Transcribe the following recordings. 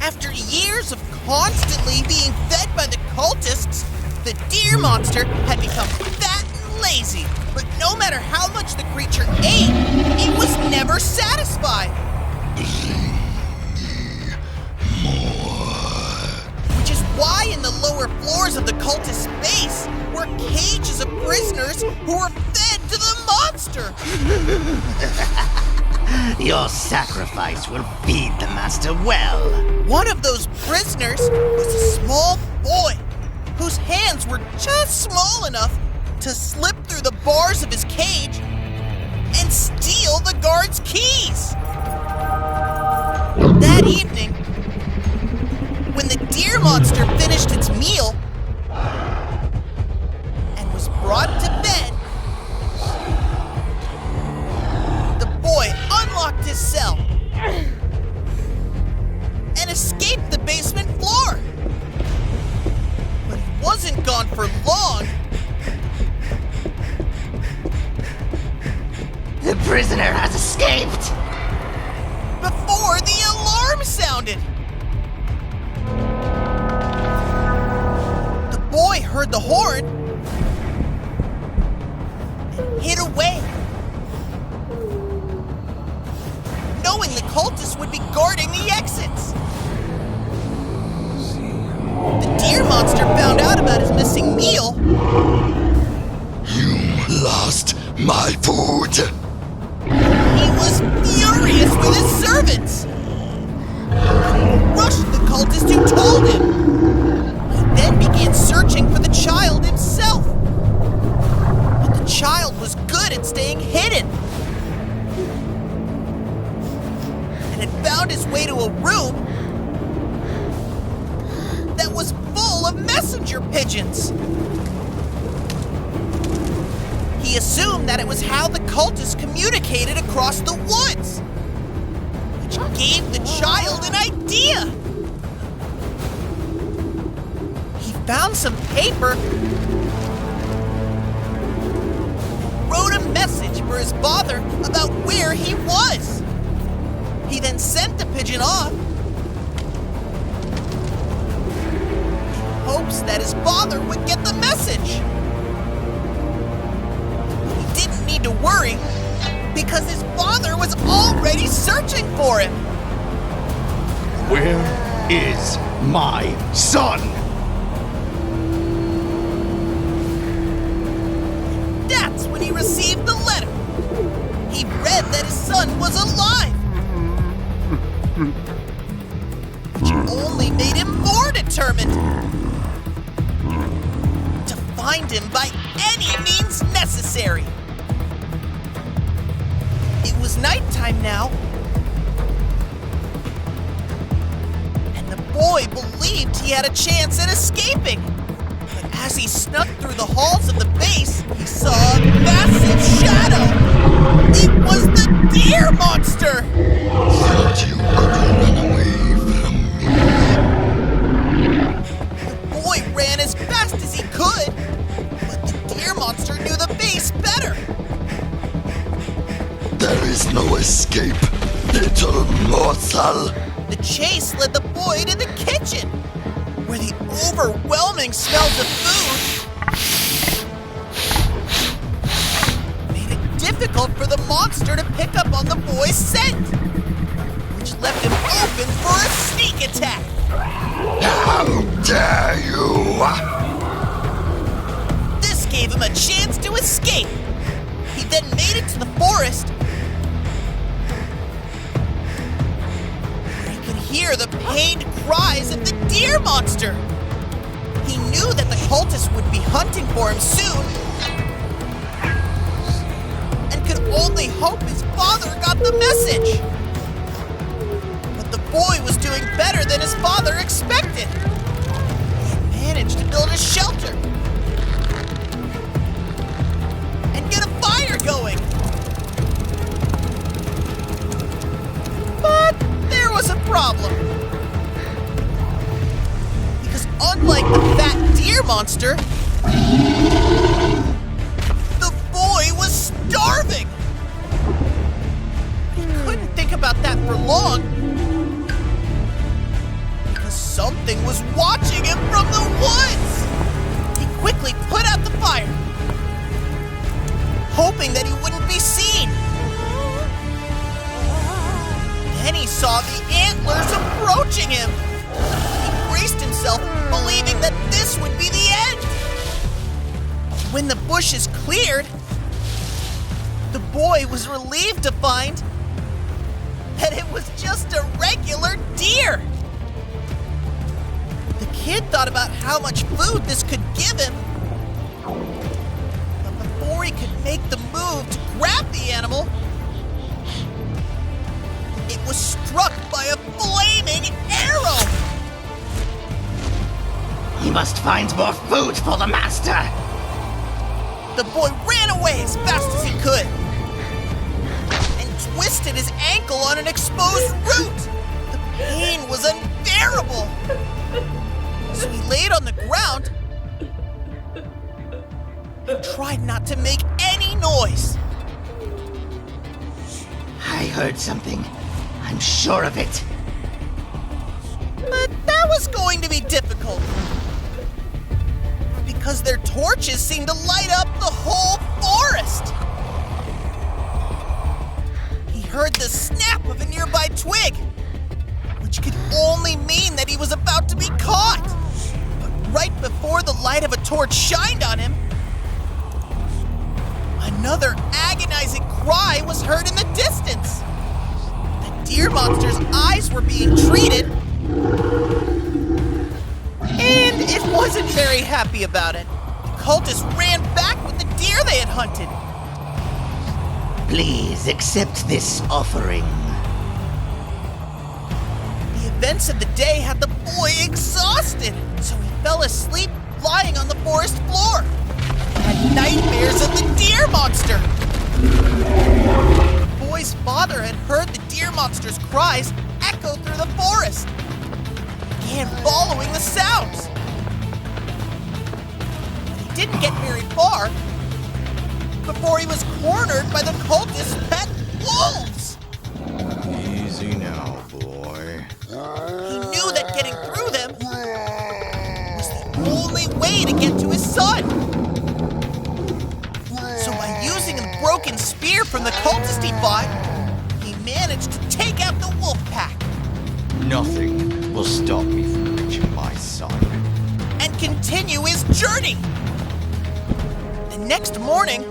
After years of constantly being fed by the cultists, the deer monster had become fat and lazy. But no matter how much the creature ate, it was never satisfied. Which is why in the lower floors of the cultist base were cages of prisoners who were fed to the monster. Your sacrifice will feed the master well. One of those prisoners was a small boy whose hands were just small enough to slip through the bars of his cage and steal the guard's keys. That evening, when the deer monster finished its meal and was brought to bed, the boy unlocked his cell and escaped the basement floor. But he wasn't gone for long. The prisoner has escaped! Before the alarm sounded! The boy heard the horn and hid away, knowing the cultists would be guarding the exits. The deer monster found out about his missing meal. You lost my food! He was furious with his servants. He rushed the cultist who told him. He then began searching for the child himself. But the child was good at staying hidden and had found his way to a room that was full of messenger pigeons. He assumed that it was how the cultists communicated across the woods, which gave the child an idea. He found some paper, wrote a message for his father about where he was. He then sent the pigeon off in hopes that his father would get the message. To worry because his father was already searching for him. Where is my son? That's when he received the letter. He read that his son was alive, which only made him more determined to find him by any means necessary. It was nighttime now, and the boy believed he had a chance at escaping. But as he snuck through the halls of the base, he saw a massive shadow. It was the deer monster! Thought you could run away from me. The boy ran as fast as he could, but the deer monster knew the base better. There is no escape, little morsel. The chase led the boy to the kitchen, where the overwhelming smells of food made it difficult for the monster to pick up on the boy's scent, which left him open for a sneak attack. How dare you! This gave him a chance to escape. He then made it to the forest, hear the pained cries of the deer monster. He knew that the cultists would be hunting for him soon, and could only hope his father got the message. But the boy was doing better than his father expected. He had managed to build a shelter and get a fire going. But there was a problem. Because unlike the fat deer monster, the boy was starving. He couldn't think about that for long. something was watching him from the woods. He quickly put out the fire, hoping that he wouldn't be seen. Then he saw the antlers approaching him. He braced himself, believing that this would be the end. When the bushes cleared, the boy was relieved to find that it was just a regular deer. The kid thought about how much food this could give him. But before he could make the move to grab the animal, it was struck by a flaming arrow. He must find more food for the master. The boy ran away as fast as he could and twisted his ankle on an exposed root. The pain was unbearable. So he laid on the ground and tried not to make any noise. I heard something. I'm sure of it. But that was going to be difficult, because their torches seemed to light up the whole forest. He heard the snap of a nearby twig, which could only mean that he was about to be caught. But right before the light of a torch shined on him, another agonizing cry was heard in the distance. The deer monster's eyes were being treated, and it wasn't very happy about it. The cultists ran back with the deer they had hunted. Please accept this offering. The events of the day had the boy exhausted, so he fell asleep lying on the forest floor. He had nightmares of the deer monster. The boy's father had heard the deer monster's cries echo through the forest. He began following the sounds. But he didn't get very far before he was cornered by the cultists' pet wolves. Easy now, boy. He knew that getting through them was the only way to get to his son. So by using the broken spear from the cultist he fought, he managed to take out the wolf pack. Nothing will stop me from reaching my son. And continue his journey. The next morning,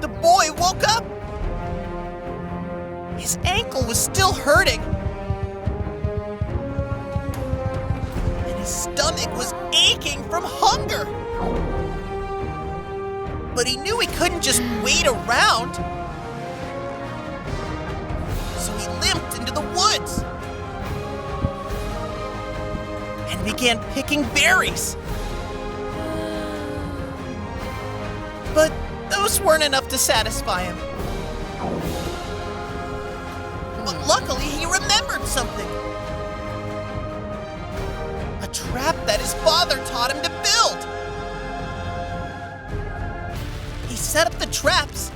the boy woke up. His ankle was still hurting, and his stomach was aching from hunger. But he knew he couldn't just wait around. So he limped into the woods and began picking berries. But those weren't enough to satisfy him. But luckily, he remembered something. A trap that his father taught him to build. He set up the traps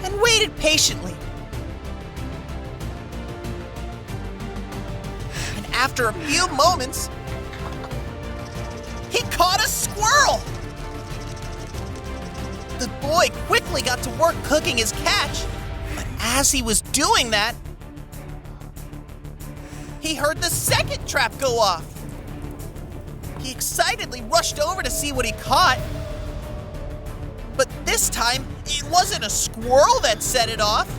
and waited patiently. And after a few moments, he caught a squirrel. The boy quickly got to work cooking his catch, but as he was doing that, he heard the second trap go off. He excitedly rushed over to see what he caught, but this time, it wasn't a squirrel that set it off.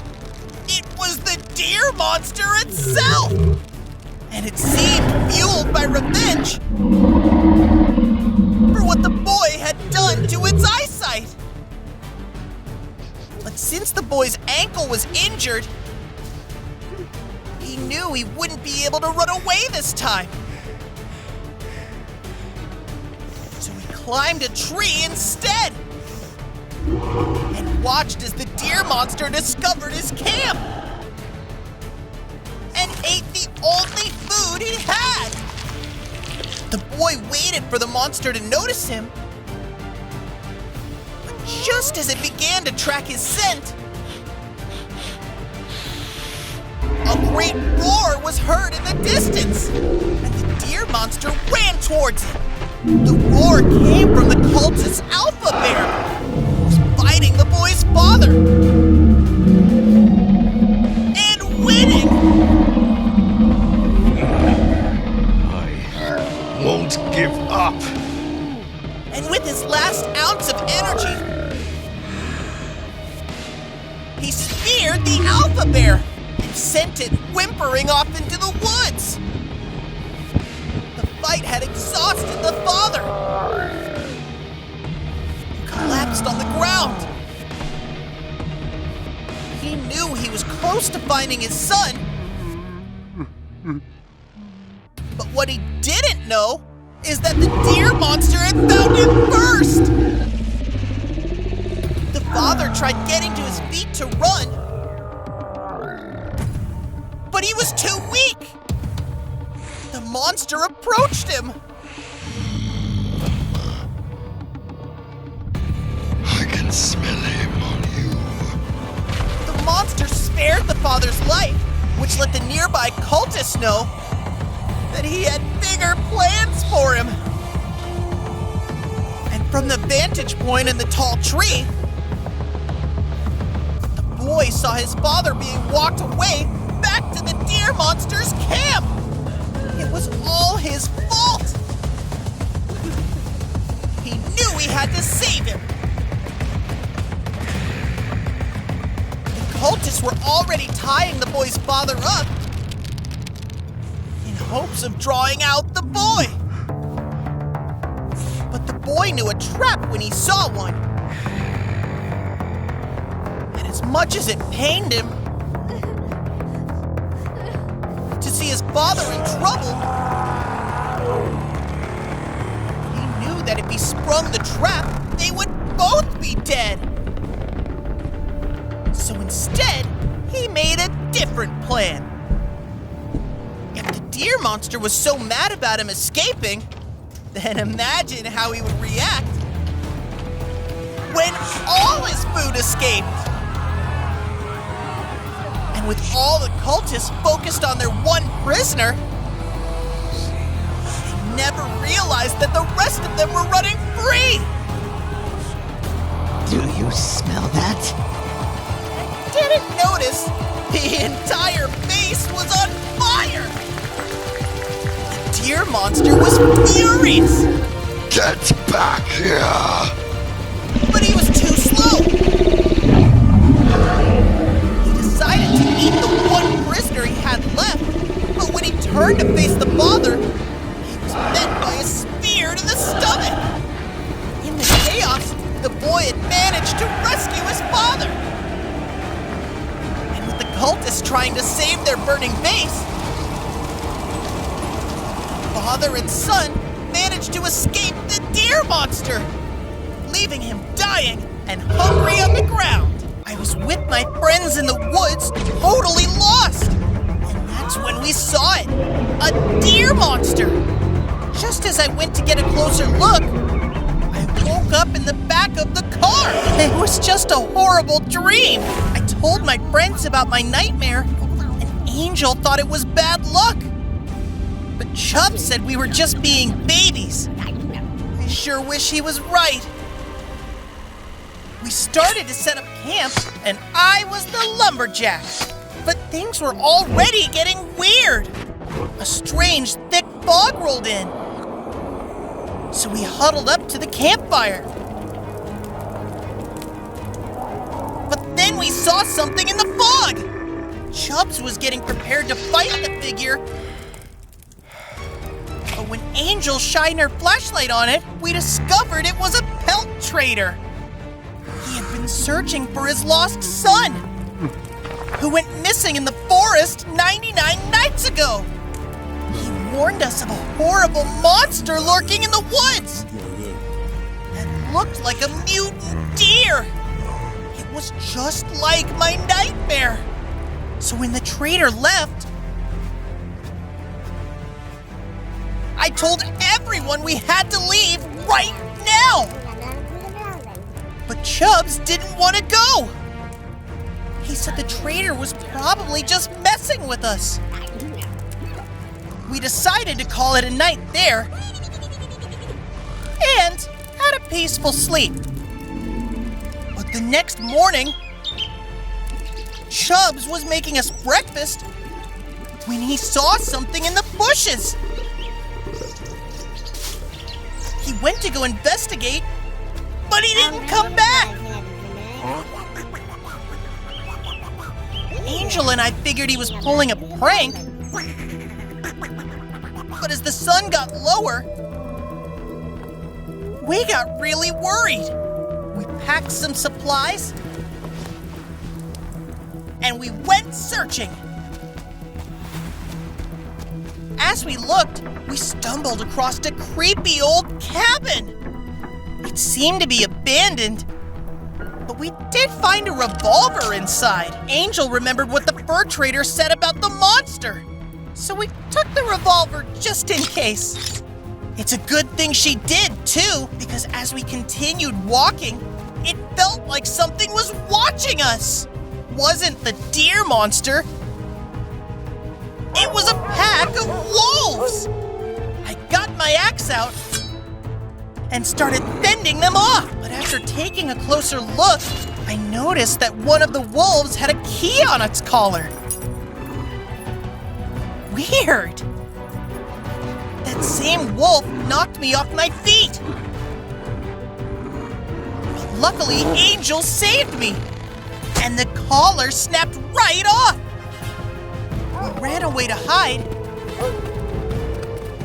It was the deer monster itself! And it seemed fueled by revenge for what the boy had done to its eyesight. But since the boy's ankle was injured, he knew he wouldn't be able to run away this time. So he climbed a tree instead and watched as the deer monster discovered his camp and ate the only food he had. The boy waited for the monster to notice him, but just as it began to track his scent, great roar was heard in the distance, and the deer monster ran towards it. The roar came from the cultist's alpha bear, who was fighting the boy's father. And winning! I won't give up. And with his last ounce of energy, he speared the alpha bear and sent it whimpering off into the woods. The fight had exhausted the father. He collapsed on the ground. He knew he was close to finding his son. But what he didn't know is that the deer monster had found him first. The father tried getting to his feet to run, but he was too weak. The monster approached him. I can smell him on you. The monster spared the father's life, which let the nearby cultists know that he had bigger plans for him. And from the vantage point in the tall tree, the boy saw his father being walked away back to the deer monster's camp. It was all his fault. He knew he had to save him. The cultists were already tying the boy's father up in hopes of drawing out the boy. But the boy knew a trap when he saw one. And as much as it pained him to see his father in trouble, he knew that if he sprung the trap, they would both be dead. So instead, he made a different plan. If the deer monster was so mad about him escaping, then imagine how he would react when all his food escaped. And with all the cultists focused on their one prisoner, they never realized that the rest of them were running free. Do you smell that? Didn't notice the entire base was on fire. The deer monster was furious, Get back here! but he was too slow. He decided to eat the one prisoner he had left, but when he turned to face the father, he was met by a spear to the stomach. In the chaos, the boy had managed to rescue his father. And with the cultists trying to save their burning base, father and son managed to escape the deer monster, leaving him dying and hungry on the ground. I was with my friends in the woods, totally lost. And that's when we saw it, a deer monster. Just as I went to get a closer look, I woke up in the back of the car. It was just a horrible dream. I told my friends about my nightmare, and Angel thought it was bad luck. But Chubb said we were just being babies. I sure wish he was right. We started to set up camp, and I was the lumberjack. But things were already getting weird. A strange, thick fog rolled in. So we huddled up to the campfire. But then we saw something in the fog. Chubbs was getting prepared to fight the figure. But when Angel shined her flashlight on it, we discovered it was a pelt trader. He had been searching for his lost son, who went missing in the forest 99 nights ago. He warned us of a horrible monster lurking in the woods that looked like a mutant deer. It was just like my nightmare. So when the trader left, I told everyone we had to leave right now. But Chubbs didn't want to go. He said the trader was probably just messing with us. We decided to call it a night there and had a peaceful sleep. But the next morning, Chubbs was making us breakfast when he saw something in the bushes. He went to go investigate, but he didn't come back. Angel and I figured he was pulling a prank, but as the sun got lower, we got really worried. We packed some supplies, and we went searching. As we looked, we stumbled across a creepy old cabin. It seemed to be abandoned, but we did find a revolver inside. Angel remembered what the fur trader said about the monster, so we took the revolver just in case. It's a good thing she did, too, because as we continued walking, it felt like something was watching us. Wasn't the deer monster. It was a pack of wolves! I got my axe out and started fending them off. But after taking a closer look, I noticed that one of the wolves had a key on its collar. Weird. That same wolf knocked me off my feet. But luckily, Angel saved me, and the collar snapped right off. We ran away to hide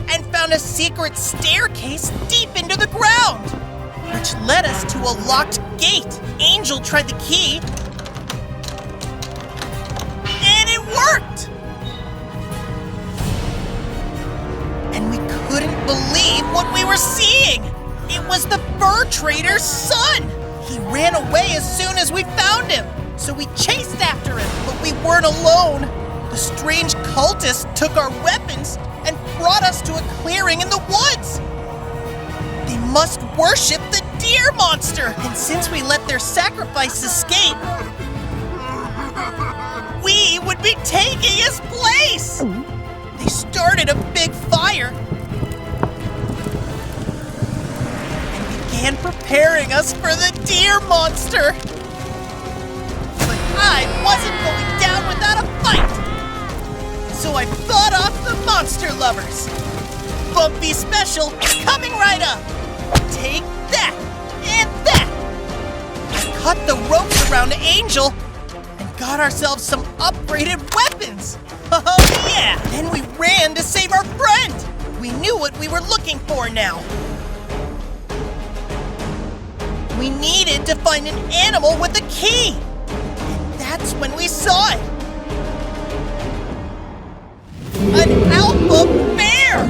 and found a secret staircase deep into the ground, which led us to a locked gate. Angel tried the key, and it worked! And we couldn't believe what we were seeing! It was the fur trader's son! He ran away as soon as we found him, so we chased after him, but we weren't alone. The strange cultists took our weapons and brought us to a clearing in the woods. They must worship the deer monster, and since we let their sacrifice escape, we would be taking his place. They started a big fire and began preparing us for the deer monster. But I wasn't going down without a fight. So I fought off the monster lovers. Bumpy special coming right up. Take that and that. I cut the ropes around Angel and got ourselves some upgraded weapons. Oh yeah! Then we ran to save our friend. We knew what we were looking for now. We needed to find an animal with a key. And that's when we saw it. An alpha bear!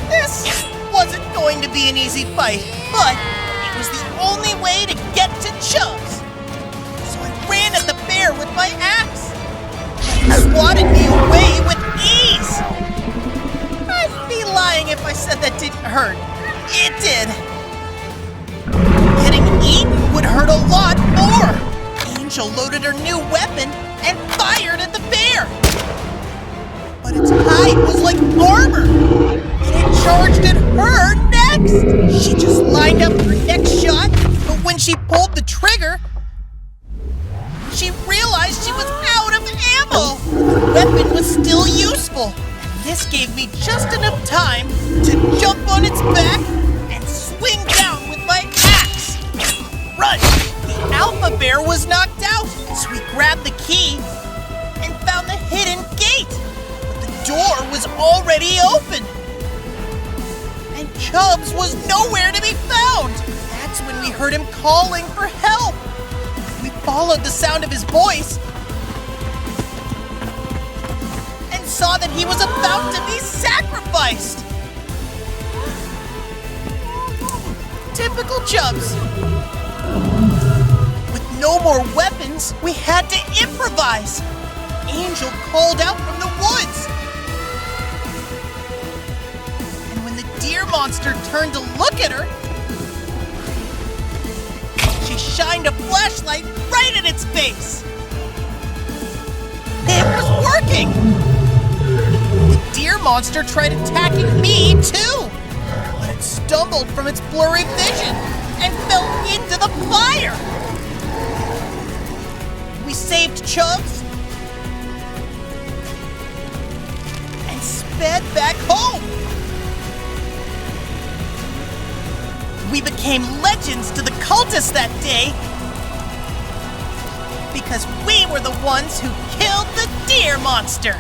This wasn't going to be an easy fight, but it was the only way to get to Chubbs. So I ran at the bear with my axe. He swatted me away with ease. I'd be lying if I said that didn't hurt. It did. Getting eaten would hurt a lot more. Angel loaded her new weapon and fired at the bear. But its hide was like armor, and it charged at her next. She just lined up her next shot, but when she pulled the trigger, she realized she was out of ammo. The weapon was still useful, and this gave me just enough time to jump on its back and swing down with my axe. Run! The alpha bear was knocked out, so we grabbed the key and found the hidden gate. But the door was already open, and Chubbs was nowhere to be found. That's when we heard him calling for help. We followed the sound of his voice and saw that he was about to be sacrificed. Typical Chubbs. With no more weapons, we had to improvise. Angel called out from the woods. And when the deer monster turned to look at her, she shined a flashlight right in its face. It was working! The deer monster tried attacking me, too! But it stumbled from its blurry vision and fell into the fire! We saved Chubbs and sped back home! We became legends to the cultists that day because we were the ones who killed the deer monster!